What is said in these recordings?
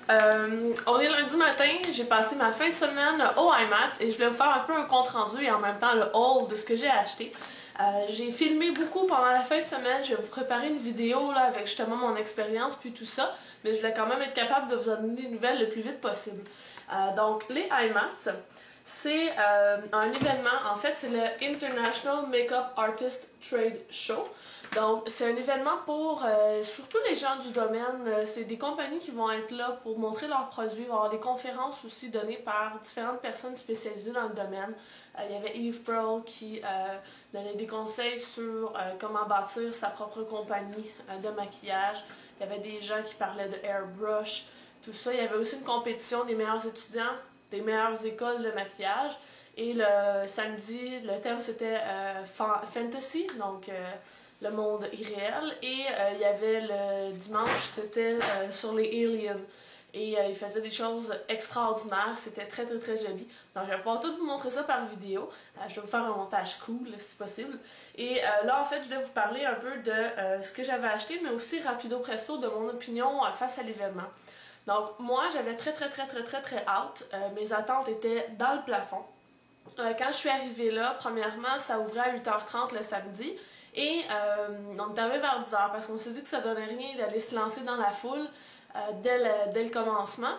On est lundi matin, j'ai passé ma fin de semaine au IMAX et je voulais vous faire un peu un compte rendu et en même temps le haul de ce que j'ai acheté. J'ai filmé beaucoup pendant la fin de semaine, je vais vous préparer une vidéo là, avec justement mon expérience puis tout ça, mais je voulais quand même être capable de vous en donner des nouvelles le plus vite possible. Donc les IMAX, c'est un événement, en fait c'est le International Makeup Artist Trade Show. Donc, c'est un événement pour surtout les gens du domaine. C'est des compagnies qui vont être là pour montrer leurs produits. Il va y avoir des conférences aussi données par différentes personnes spécialisées dans le domaine. Il y avait Eve Pearl qui donnait des conseils sur comment bâtir sa propre compagnie de maquillage. Il y avait des gens qui parlaient de airbrush, tout ça. Il y avait aussi une compétition des meilleurs étudiants, des meilleures écoles de maquillage. Et le samedi, le thème c'était fantasy, donc le monde irréel. Et il y avait le dimanche, c'était sur les aliens. Et il faisait des choses extraordinaires, c'était très très très joli. Donc je vais pouvoir tout vous montrer ça par vidéo. Je vais vous faire un montage cool si possible. Et là en fait je vais vous parler un peu de ce que j'avais acheté, mais aussi rapido presto de mon opinion face à l'événement. Donc moi j'avais très hâte. Mes attentes étaient dans le plafond. Quand je suis arrivée là, premièrement, ça ouvrait à 8h30 le samedi et on est arrivé vers 10h parce qu'on s'est dit que ça donnait rien d'aller se lancer dans la foule dès le commencement.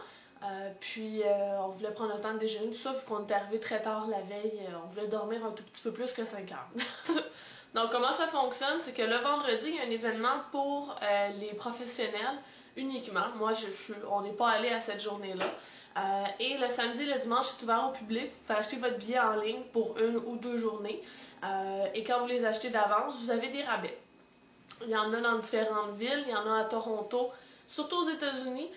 Puis on voulait prendre le temps de déjeuner, tout ça, vu qu'on est arrivé très tard la veille, on voulait dormir un tout petit peu plus que 5 heures. Donc comment ça fonctionne, c'est que le vendredi, il y a un événement pour les professionnels uniquement. Moi, on n'est pas allé à cette journée-là. Et le samedi et le dimanche, c'est ouvert au public. Vous pouvez acheter votre billet en ligne pour 1 ou 2 journées. Et quand vous les achetez d'avance, vous avez des rabais. Il y en a dans différentes villes. Il y en a à Toronto, surtout aux États-Unis.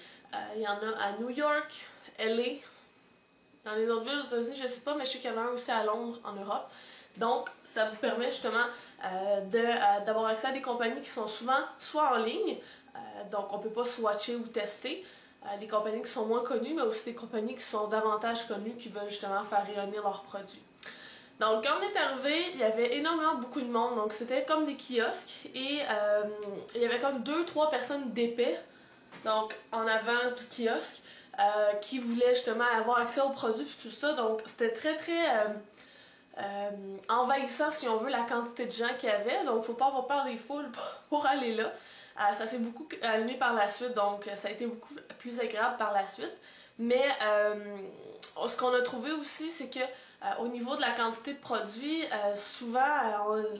Il y en a à New York, LA. Dans les autres villes aux États-Unis, je ne sais pas, mais je sais qu'il y en a un aussi à Londres, en Europe. Donc, ça vous permet justement d'avoir accès à des compagnies qui sont souvent soit en ligne, donc on ne peut pas swatcher ou tester, des compagnies qui sont moins connues, mais aussi des compagnies qui sont davantage connues, qui veulent justement faire rayonner leurs produits. Donc, quand on est arrivé, il y avait énormément beaucoup de monde, donc c'était comme des kiosques, et il y avait comme 2-3 personnes d'épais, donc en avant du kiosque, qui voulaient justement avoir accès aux produits et tout ça, donc c'était très envahissant si on veut la quantité de gens qu'il y avait, donc faut pas avoir peur des foules pour aller là. Ça s'est beaucoup allumé par la suite, donc ça a été beaucoup plus agréable par la suite. Mais ce qu'on a trouvé aussi, c'est que au niveau de la quantité de produits, souvent,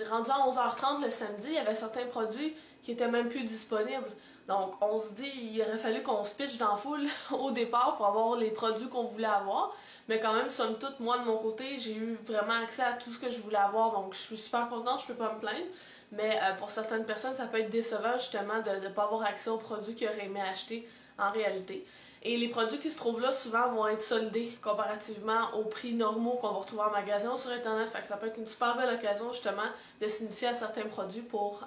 rendu à 11h30 le samedi, il y avait certains produits qui étaient même plus disponibles. Donc on se dit, il aurait fallu qu'on se pitche dans la foule au départ pour avoir les produits qu'on voulait avoir. Mais quand même, somme toute, moi de mon côté, j'ai eu vraiment accès à tout ce que je voulais avoir. Donc je suis super contente, je peux pas me plaindre. Mais pour certaines personnes, ça peut être décevant justement de ne pas avoir accès aux produits qu'ils auraient aimé acheter en réalité. Et les produits qui se trouvent là, souvent, vont être soldés comparativement aux prix normaux qu'on va retrouver en magasin ou sur Internet. Fait que ça peut être une super belle occasion, justement, de s'initier à certains produits pour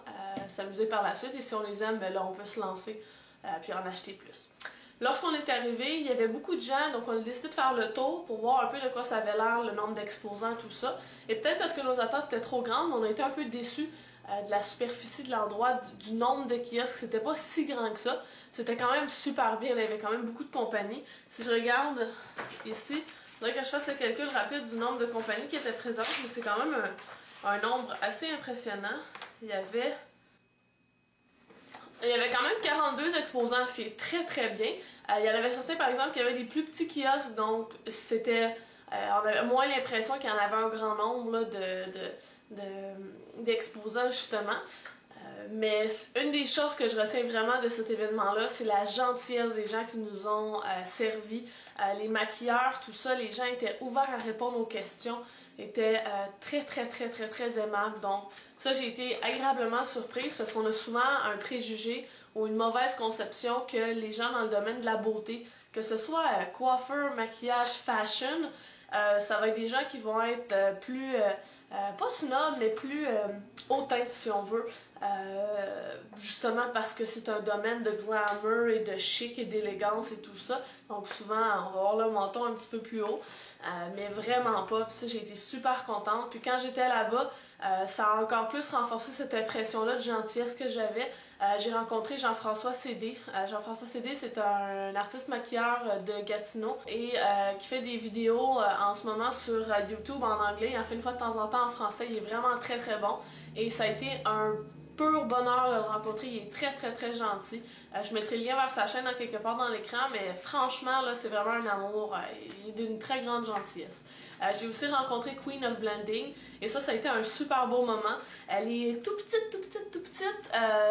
s'amuser par la suite. Et si on les aime, ben là, on peut se lancer puis en acheter plus. Lorsqu'on est arrivé, il y avait beaucoup de gens, donc on a décidé de faire le tour pour voir un peu de quoi ça avait l'air, le nombre d'exposants, tout ça. Et peut-être parce que nos attentes étaient trop grandes, on a été un peu déçus de la superficie de l'endroit, du nombre de kiosques. C'était pas si grand que ça. C'était quand même super bien, il y avait quand même beaucoup de compagnies. Si je regarde ici, il faudrait que je fasse le calcul rapide du nombre de compagnies qui étaient présentes, mais c'est quand même un nombre assez impressionnant. Il y avait quand même 42 exposants, ce qui est très bien. Il y en avait certains, par exemple, qui avaient des plus petits kiosques, donc c'était... on avait moins l'impression qu'il y en avait un grand nombre là, d'exposants, justement. Mais une des choses que je retiens vraiment de cet événement-là, c'est la gentillesse des gens qui nous ont servi. Les maquilleurs, tout ça, les gens étaient ouverts à répondre aux questions, étaient très aimables. Donc ça, j'ai été agréablement surprise parce qu'on a souvent un préjugé ou une mauvaise conception que les gens dans le domaine de la beauté, que ce soit coiffeur, maquillage, fashion, ça va être des gens qui vont être plus, pas snob, mais plus hautains si on veut, justement parce que c'est un domaine de glamour et de chic et d'élégance et tout ça, donc souvent on va avoir le menton un petit peu plus haut, mais vraiment pas, puis ça j'ai été super contente, puis quand j'étais là-bas, ça a encore plus renforcé cette impression-là de gentillesse que j'avais. J'ai rencontré Jean-François Cédé. Jean-François Cédé, c'est un artiste maquilleur de Gatineau et qui fait des vidéos en ce moment sur YouTube en anglais. Il en fait une fois de temps en temps en français. Il est vraiment très très bon et ça a été un pur bonheur de le rencontrer. Il est très très très gentil. Je mettrai le lien vers sa chaîne quelque part dans l'écran, mais franchement, là, c'est vraiment un amour. Il est d'une très grande gentillesse. J'ai aussi rencontré Queen of Blending et ça a été un super beau moment. Elle est tout petite.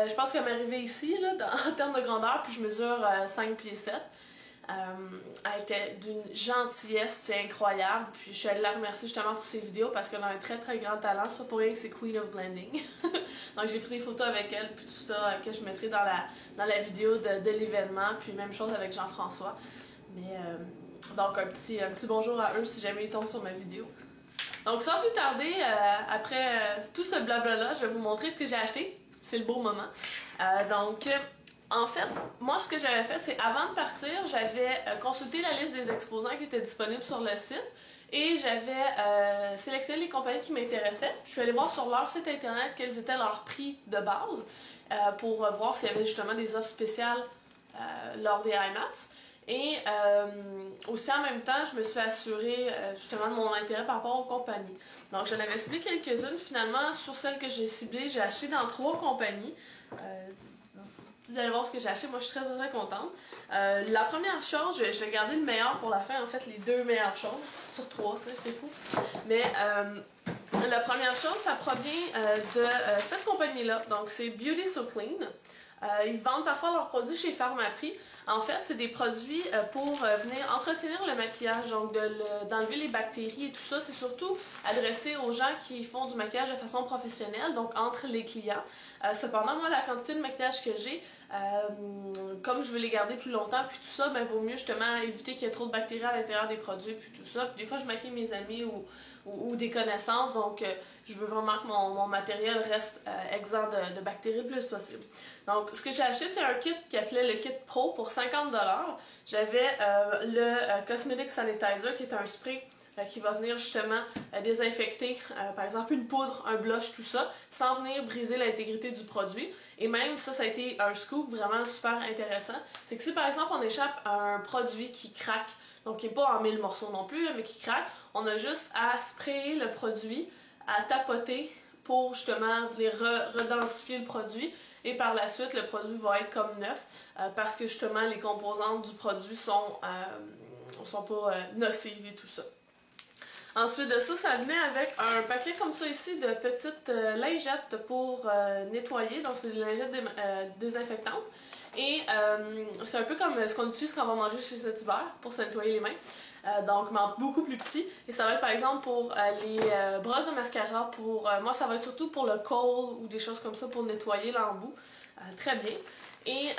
Je pense qu'elle m'est arrivée ici, là, en termes de grandeur, puis je mesure 5 pieds 7. Elle était d'une gentillesse, c'est incroyable. Puis je suis allée la remercier justement pour ses vidéos parce qu'elle a un très très grand talent. C'est pas pour rien que c'est Queen of Blending. Donc j'ai pris des photos avec elle, puis tout ça que je mettrai dans la vidéo de l'événement. Puis même chose avec Jean-François. Mais donc un petit bonjour à eux si jamais ils tombent sur ma vidéo. Donc sans plus tarder, après tout ce blabla-là, je vais vous montrer ce que j'ai acheté. C'est le beau moment. En fait, moi, ce que j'avais fait, c'est avant de partir, j'avais consulté la liste des exposants qui étaient disponibles sur le site et j'avais sélectionné les compagnies qui m'intéressaient. Je suis allée voir sur leur site internet quels étaient leurs prix de base pour voir s'il y avait justement des offres spéciales lors des IMATS. Et aussi en même temps, je me suis assurée justement de mon intérêt par rapport aux compagnies. Donc j'en avais ciblé quelques-unes. Finalement, sur celles que j'ai ciblées, j'ai acheté dans 3 compagnies. Vous allez voir ce que j'ai acheté, moi je suis très très contente. La première chose, je vais garder le meilleur pour la fin, en fait les 2 meilleures choses, sur 3, tu sais, c'est fou. Mais la première chose, ça provient de cette compagnie-là, donc c'est Beauty So Clean. Ils vendent parfois leurs produits chez Pharmaprix. En fait, c'est des produits pour venir entretenir le maquillage, donc d'enlever les bactéries et tout ça. C'est surtout adressé aux gens qui font du maquillage de façon professionnelle, donc entre les clients. Cependant, moi, la quantité de maquillage que j'ai, comme je veux les garder plus longtemps, puis tout ça, ben, vaut mieux justement éviter qu'il y ait trop de bactéries à l'intérieur des produits, puis tout ça. Puis des fois, je maquille mes amis ou des connaissances, donc je veux vraiment que mon matériel reste exempt de bactéries le plus possible. Donc, ce que j'ai acheté, c'est un kit qui appelait le kit Pro pour 50$. J'avais le Cosmetic Sanitizer qui est un spray qui va venir justement désinfecter, par exemple, une poudre, un blush, tout ça, sans venir briser l'intégrité du produit. Et même, ça a été un scoop vraiment super intéressant. C'est que si, par exemple, on échappe à un produit qui craque, donc qui n'est pas en 1000 morceaux non plus, mais qui craque, on a juste à sprayer le produit, à tapoter pour justement venir redensifier le produit. Et par la suite, le produit va être comme neuf parce que justement, les composantes du produit sont pas nocives et tout ça. Ensuite de ça, ça venait avec un paquet comme ça ici de petites lingettes pour nettoyer. Donc, c'est des lingettes désinfectantes. Et c'est un peu comme ce qu'on utilise quand on va manger chez cet hiver pour se nettoyer les mains. Donc, mais beaucoup plus petit. Et ça va être par exemple pour les brosses de mascara. Moi, ça va être surtout pour le kohl ou des choses comme ça pour nettoyer l'embout. Très bien. Et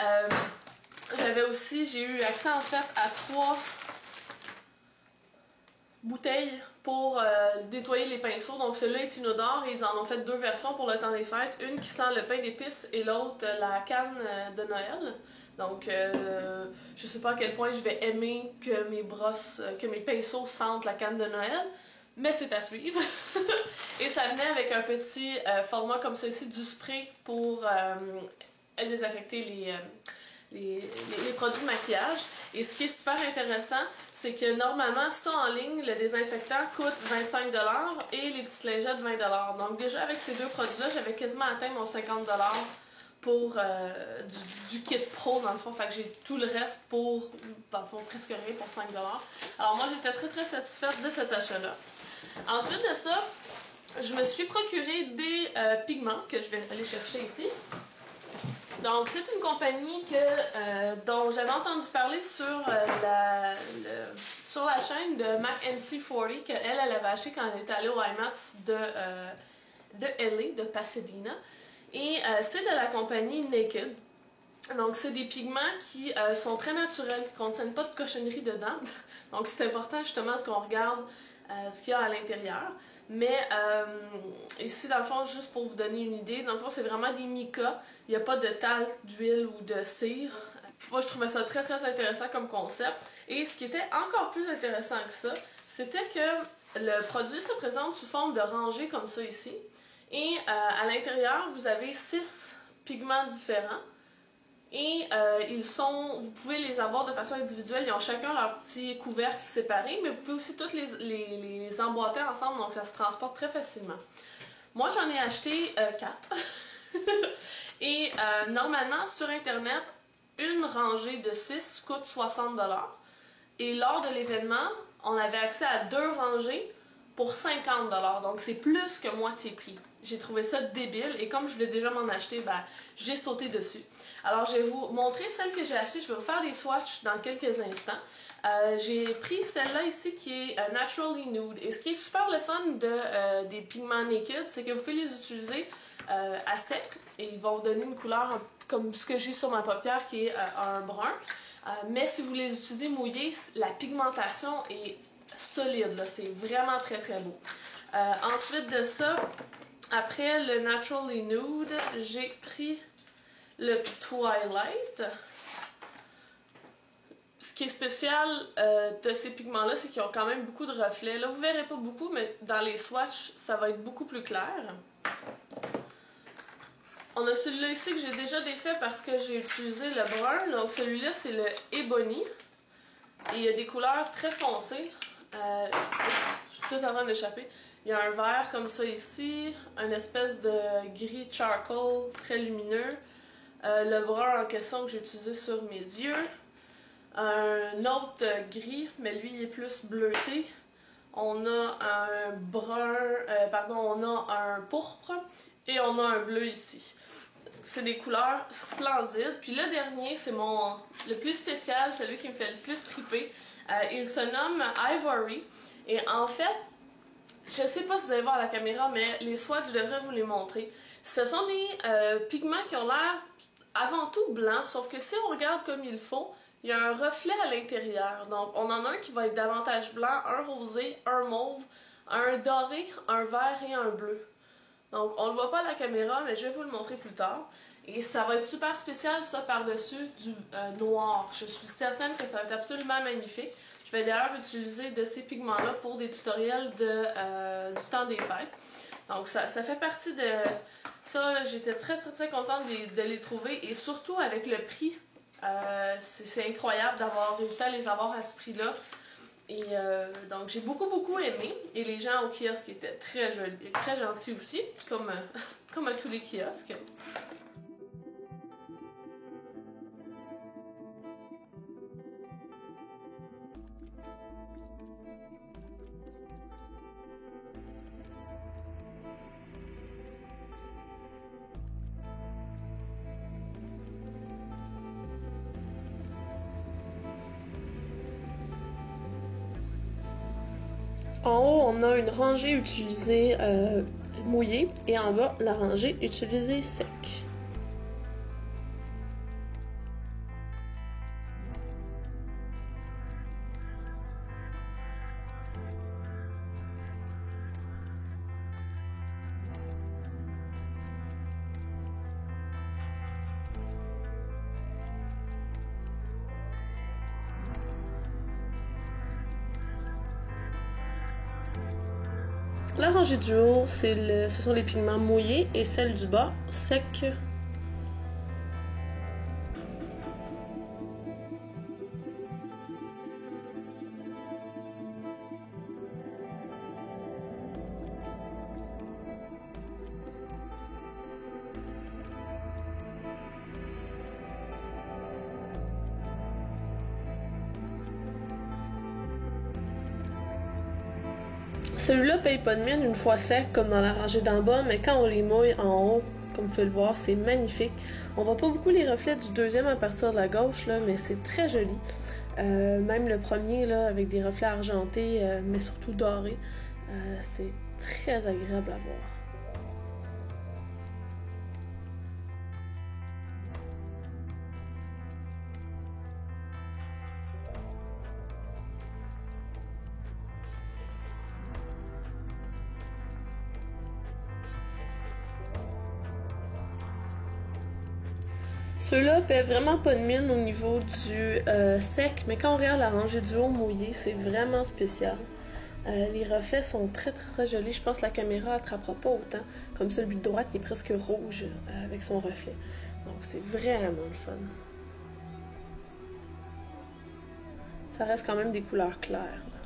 j'ai eu accès en fait à 3 bouteilles pour nettoyer les pinceaux. Donc celui-là est inodore et ils en ont fait 2 versions pour le temps des fêtes. Une qui sent le pain d'épices et l'autre la canne de Noël. Donc je sais pas à quel point je vais aimer que mes pinceaux sentent la canne de Noël. Mais c'est à suivre. Et ça venait avec un petit format comme ceci du spray pour désinfecter les produits de maquillage. Et ce qui est super intéressant, c'est que normalement, ça en ligne, le désinfectant coûte 25$ et les petites lingettes 20$. Donc déjà avec ces 2 produits-là, j'avais quasiment atteint mon 50$ pour du kit pro dans le fond. Fait que j'ai tout le reste pour, dans le fond, presque rien pour 5$. Alors moi, j'étais très très satisfaite de cet achat-là. Ensuite de ça, je me suis procuré des pigments que je vais aller chercher ici. Donc, c'est une compagnie dont j'avais entendu parler sur la chaîne de MacNC40 qu'elle avait acheté quand elle était allée au IMATS de LA, de Pasadena. Et c'est de la compagnie Naked. Donc, c'est des pigments qui sont très naturels, qui ne contiennent pas de cochonnerie dedans. Donc, c'est important justement qu'on regarde ce qu'il y a à l'intérieur. Mais ici, dans le fond, juste pour vous donner une idée, dans le fond, c'est vraiment des micas. Il n'y a pas de talc, d'huile ou de cire. Moi, je trouvais ça très très intéressant comme concept. Et ce qui était encore plus intéressant que ça, c'était que le produit se présente sous forme de rangée comme ça ici. Et à l'intérieur, vous avez 6 pigments différents. Et vous pouvez les avoir de façon individuelle, ils ont chacun leur petit couvercle séparé, mais vous pouvez aussi tous les emboîter ensemble, donc ça se transporte très facilement. Moi j'en ai acheté 4. Et normalement sur internet, une rangée de 6 coûte 60$. Et lors de l'événement, on avait accès à 2 rangées pour 50$. Donc c'est plus que moitié prix. J'ai trouvé ça débile et comme je voulais déjà m'en acheter, ben, j'ai sauté dessus. Alors je vais vous montrer celle que j'ai achetée. Je vais vous faire des swatchs dans quelques instants. J'ai pris celle-là ici qui est Naturally Nude. Et ce qui est super le fun des pigments Naked, c'est que vous pouvez les utiliser à sec et ils vont vous donner une couleur comme ce que j'ai sur ma paupière qui est un brun. Mais si vous les utilisez mouillés, la pigmentation est solide. C'est vraiment très très beau. Ensuite de ça, après le Naturally Nude, j'ai pris le Twilight. Ce qui est spécial de ces pigments-là, c'est qu'ils ont quand même beaucoup de reflets. Là, vous verrez pas beaucoup, mais dans les swatchs, ça va être beaucoup plus clair. On a celui-là ici que j'ai déjà défait parce que j'ai utilisé le brun. Donc celui-là, c'est le Ebony. Et il y a des couleurs très foncées. Je suis tout en train d'échapper. Il y a un vert comme ça ici, une espèce de gris charcoal très lumineux, le brun en question que j'ai utilisé sur mes yeux, un autre gris, mais lui il est plus bleuté. On a un brun, on a un pourpre et on a un bleu ici. C'est des couleurs splendides. Puis le dernier, c'est le plus spécial, celui qui me fait le plus triper. Il se nomme Ivory. Et en fait, je sais pas si vous allez voir à la caméra, mais les swatchs, je devrais vous les montrer. Ce sont des pigments qui ont l'air avant tout blancs, sauf que si on regarde comme il faut, il y a un reflet à l'intérieur. Donc, on en a un qui va être davantage blanc, un rosé, un mauve, un doré, un vert et un bleu. Donc, on le voit pas à la caméra, mais je vais vous le montrer plus tard. Et ça va être super spécial, ça, par-dessus du noir. Je suis certaine que ça va être absolument magnifique. Je vais d'ailleurs utiliser de ces pigments-là pour des tutoriels du temps des fêtes. Donc, ça fait partie de ça. J'étais très, très, très contente de les trouver. Et surtout avec le prix. C'est incroyable d'avoir réussi à les avoir à ce prix-là. Et donc j'ai beaucoup beaucoup aimé. Et les gens au kiosque étaient très jolis, très gentils aussi, comme à tous les kiosques. En haut, on a une rangée utilisée mouillée et en bas, la rangée utilisée sec. La rangée du haut, ce sont les pigments mouillés et celle du bas, sec. Celui-là paye pas de mine une fois sec comme dans la rangée d'en bas, mais quand on les mouille en haut, comme vous pouvez le voir, c'est magnifique. On voit pas beaucoup les reflets du deuxième à partir de la gauche, là, mais c'est très joli. Même le premier, là, avec des reflets argentés, mais surtout dorés, c'est très agréable à voir. Ceux-là paient vraiment pas de mine au niveau du sec, mais quand on regarde la rangée du haut mouillé, c'est vraiment spécial. Les reflets sont très très très jolis. Je pense que la caméra attrapera pas autant. Comme celui de droite, il est presque rouge avec son reflet. Donc c'est vraiment le fun. Ça reste quand même des couleurs claires. Là.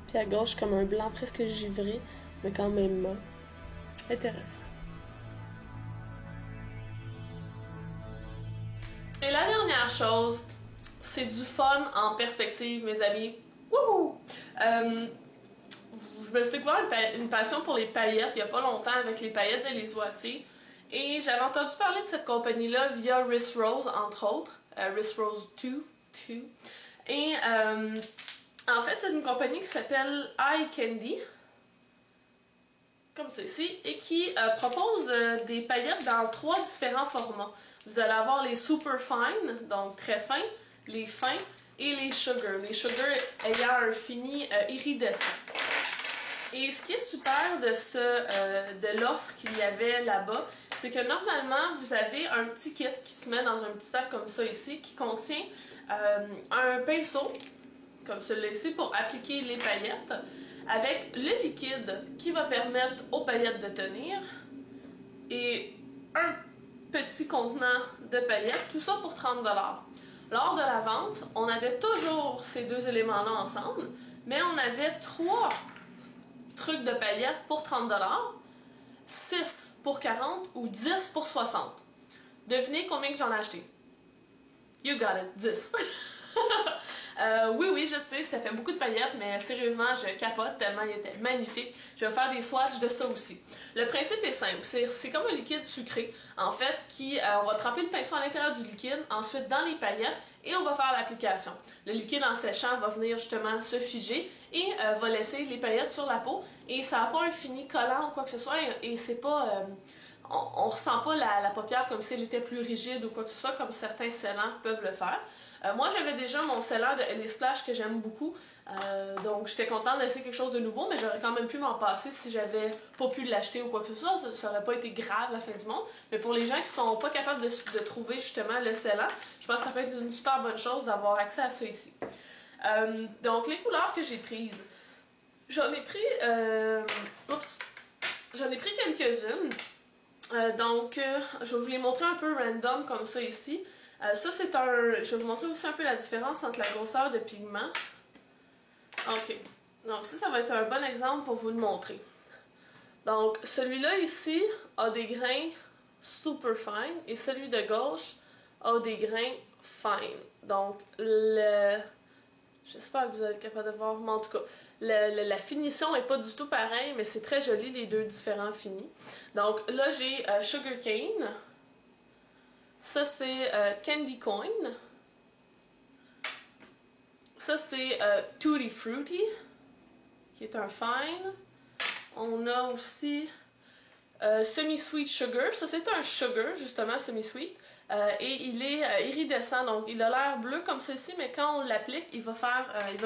Puis à gauche, comme un blanc presque givré, mais quand même mat. Intéressant. Et la dernière chose, c'est du fun en perspective, mes amis. Wouhou! Je me suis découvert une passion pour les paillettes il n'y a pas longtemps avec les paillettes de Les Oitiers. Et j'avais entendu parler de cette compagnie-là via Riss Rose, entre autres. Riss Rose 2. Et en fait, c'est une compagnie qui s'appelle Eye Candy, comme ceci, et qui propose des paillettes dans 3 différents formats. Vous allez avoir les super fine, donc très fins, les fins, et les sugar. Les sugar ayant un fini iridescent. Et ce qui est super de l'offre qu'il y avait là-bas, c'est que normalement, vous avez un petit kit qui se met dans un petit sac comme ça ici, qui contient un pinceau, comme celui-ci, pour appliquer les paillettes, avec le liquide qui va permettre aux paillettes de tenir, et un petit contenant de paillettes, tout ça pour 30 $. Lors de la vente, on avait toujours ces 2 éléments-là ensemble, mais on avait 3 trucs de paillettes pour 30 $, 6 pour 40 ou 10 pour 60. Devinez combien que j'en ai acheté? You got it, 10. Oui, je sais, ça fait beaucoup de paillettes, mais sérieusement, je capote tellement il était magnifique. Je vais faire des swatchs de ça aussi. Le principe est simple, c'est comme un liquide sucré, en fait, on va tremper le pinceau à l'intérieur du liquide, ensuite dans les paillettes, et on va faire l'application. Le liquide en séchant va venir justement se figer et va laisser les paillettes sur la peau, et ça n'a pas un fini collant ou quoi que ce soit, et c'est pas... on ressent pas la paupière comme si elle était plus rigide ou quoi que ce soit, comme certains scellants peuvent le faire. Moi, j'avais déjà mon scellant de LA Splash que j'aime beaucoup, donc j'étais contente d'essayer quelque chose de nouveau, mais j'aurais quand même pu m'en passer si j'avais pas pu l'acheter ou quoi que ce soit. Ça aurait pas été grave la fin du monde. Mais pour les gens qui sont pas capables de trouver justement le scellant, je pense que ça peut être une super bonne chose d'avoir accès à ça ici. Donc, les couleurs que j'ai prises. J'en ai pris... J'en ai pris quelques-unes. Je vais vous les montrer un peu random comme ça ici. Ça, c'est un... Je vais vous montrer aussi un peu la différence entre la grosseur de pigment. Ok. Donc ça va être un bon exemple pour vous le montrer. Donc, celui-là ici a des grains super fines et celui de gauche a des grains fines. Donc, j'espère que vous êtes capable de voir, mais en tout cas, la finition n'est pas du tout pareille, mais c'est très joli les deux différents finis. Donc là, j'ai Sugar Cane. Ça, c'est Candy Coin. Ça, c'est Tutti Frutti, qui est un fine. On a aussi Semi-Sweet Sugar. Ça, c'est un sugar, justement, semi-sweet. Et il est iridescent, donc il a l'air bleu comme ceci, mais quand on l'applique, il va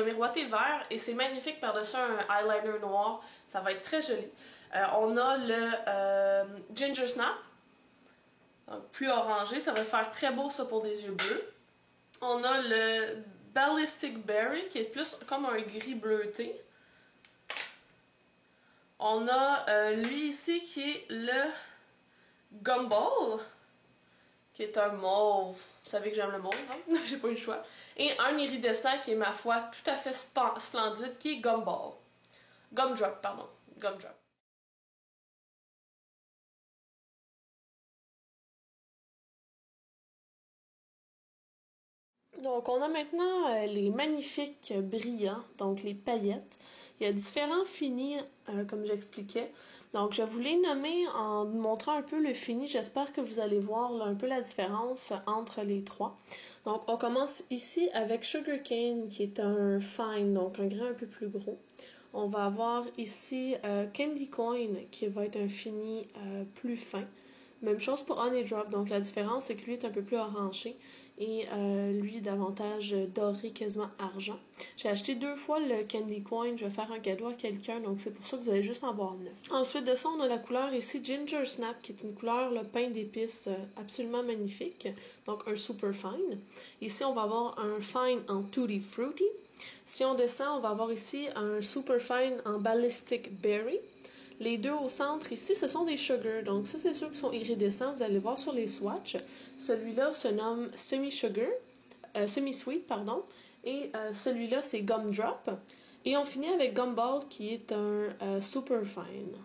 miroiter vert, et c'est magnifique par-dessus un eyeliner noir. Ça va être très joli. On a le Ginger Snap. Donc, plus orangé, ça va faire très beau ça pour des yeux bleus. On a le Ballistic Berry, qui est plus comme un gris bleuté. On a lui ici qui est le Gumball, qui est un mauve. Vous savez que j'aime le mauve, hein? J'ai pas eu le choix. Et un iridescent qui est, ma foi, tout à fait splendide, qui est Gumball. Gumdrop, pardon. Gumdrop. Donc, on a maintenant les magnifiques brillants, donc les paillettes. Il y a différents finis, comme j'expliquais. Donc, je vous les nommer en vous montrant un peu le fini. J'espère que vous allez voir là, un peu la différence entre les trois. Donc, on commence ici avec Sugar Cane, qui est un fine, donc un grain un peu plus gros. On va avoir ici Candy Coin, qui va être un fini plus fin. Même chose pour Honey Drop, donc la différence c'est que lui est un peu plus orangé et lui davantage doré, quasiment argent. J'ai acheté 2 fois le Candy Coin, je vais faire un cadeau à quelqu'un, donc c'est pour ça que vous allez juste en voir 9. Ensuite de ça, on a la couleur ici Ginger Snap, qui est une couleur le pain d'épices absolument magnifique, donc un super fine. Ici, on va avoir un fine en Tutti Frutti. Si on descend, on va avoir ici un super fine en Ballistic Berry. Les deux au centre ici, ce sont des Sugar. Donc ça, c'est ceux qui sont iridescents. Vous allez voir sur les swatchs. Celui-là se nomme Semi-Sugar, Semi-Sweet, pardon. Et celui-là, c'est Gumdrop. Et on finit avec Gumball, qui est un Super Fine.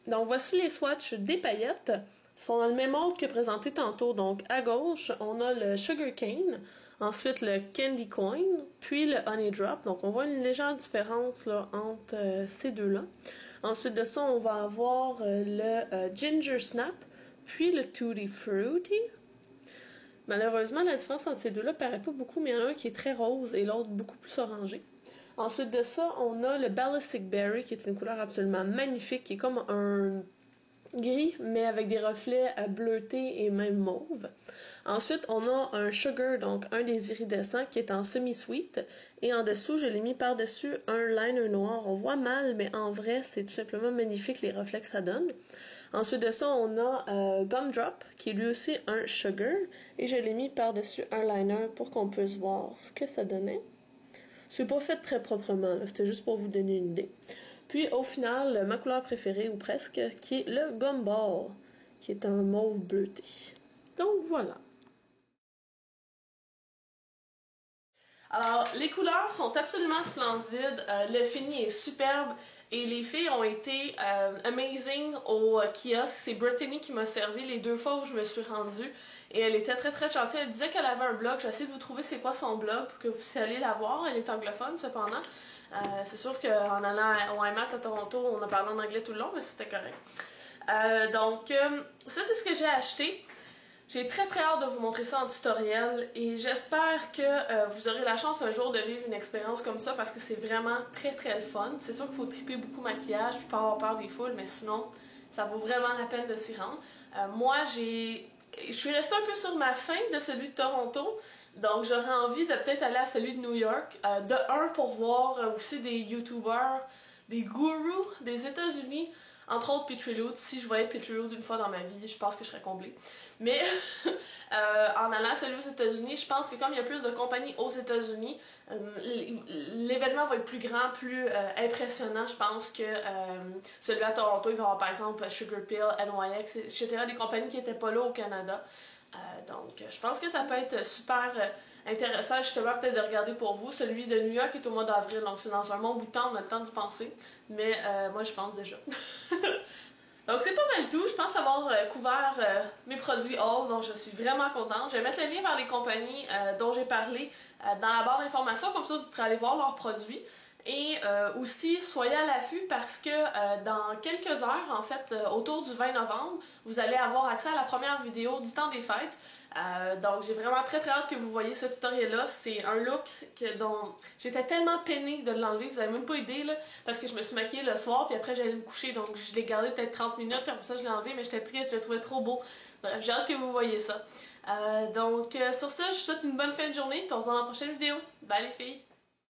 Donc voici les swatchs des paillettes. Ils sont dans le même ordre que présenté tantôt. Donc à gauche, on a le Sugar Cane, ensuite le Candy Coin, puis le Honey Drop. Donc on voit une légère différence là, entre ces deux-là. Ensuite de ça, on va avoir le Ginger Snap, puis le Tutti Frutti. Malheureusement, la différence entre ces deux-là paraît pas beaucoup, mais il y en a un qui est très rose et l'autre beaucoup plus orangé. Ensuite de ça, on a le Ballistic Berry, qui est une couleur absolument magnifique, qui est comme un gris, mais avec des reflets bleutés et même mauve. Ensuite, on a un Sugar, donc un des iridescents, qui est en semi-sweet. Et en dessous, je l'ai mis par-dessus un liner noir. On voit mal, mais en vrai, c'est tout simplement magnifique les reflets que ça donne. Ensuite de ça, on a Gumdrop, qui est lui aussi un Sugar. Et je l'ai mis par-dessus un liner pour qu'on puisse voir ce que ça donnait. C'est pas fait très proprement, c'était juste pour vous donner une idée. Puis au final, ma couleur préférée, ou presque, qui est le Gumball, qui est un mauve bleuté. Donc voilà. Alors, les couleurs sont absolument splendides, le fini est superbe et les filles ont été amazing au kiosque. C'est Brittany qui m'a servi les deux fois où je me suis rendue et elle était très très gentille. Elle disait qu'elle avait un blog, j'ai essayé de vous trouver c'est quoi son blog pour que vous puissiez aller la voir. Elle est anglophone cependant. C'est sûr qu'en allant au IMATS à Toronto, on a parlé en anglais tout le long, mais c'était correct. Ça c'est ce que j'ai acheté. J'ai très très hâte de vous montrer ça en tutoriel et j'espère que vous aurez la chance un jour de vivre une expérience comme ça parce que c'est vraiment très très le fun. C'est sûr qu'il faut triper beaucoup maquillage puis pas avoir peur des foules, mais sinon ça vaut vraiment la peine de s'y rendre. Moi je suis restée un peu sur ma faim de celui de Toronto, donc j'aurais envie de peut-être aller à celui de New York. Pour voir aussi des YouTubers, des gourous des États-Unis. Entre autres, Petriloot. Si je voyais Petriloot une fois dans ma vie, je pense que je serais comblée. Mais en allant à celui aux États-Unis, je pense que comme il y a plus de compagnies aux États-Unis, l'événement va être plus grand, plus impressionnant. Je pense que celui à Toronto, il va y avoir par exemple Sugar Pill, NYX, etc. Des compagnies qui n'étaient pas là au Canada. Donc, je pense que ça peut être super intéressant justement peut-être de regarder pour vous. Celui de New York est au mois d'avril, donc c'est dans un bon bout de temps, on a le temps d'y penser. Mais moi, je pense déjà. Donc, c'est pas mal tout. Je pense avoir couvert mes produits haul, donc je suis vraiment contente. Je vais mettre le lien vers les compagnies dont j'ai parlé dans la barre d'informations, comme ça vous pourrez aller voir leurs produits. Et aussi, soyez à l'affût parce que dans quelques heures, en fait, autour du 20 novembre, vous allez avoir accès à la première vidéo du temps des fêtes. Donc j'ai vraiment très très hâte que vous voyez ce tutoriel-là. C'est un look dont j'étais tellement peinée de l'enlever, vous avez même pas idée, là, parce que je me suis maquillée le soir, puis après j'allais me coucher, donc je l'ai gardé peut-être 30 minutes, puis après ça je l'ai enlevé, mais j'étais triste, je le trouvais trop beau. Bref, j'ai hâte que vous voyez ça. Sur ce, je vous souhaite une bonne fin de journée, puis on se voit dans la prochaine vidéo. Bye les filles!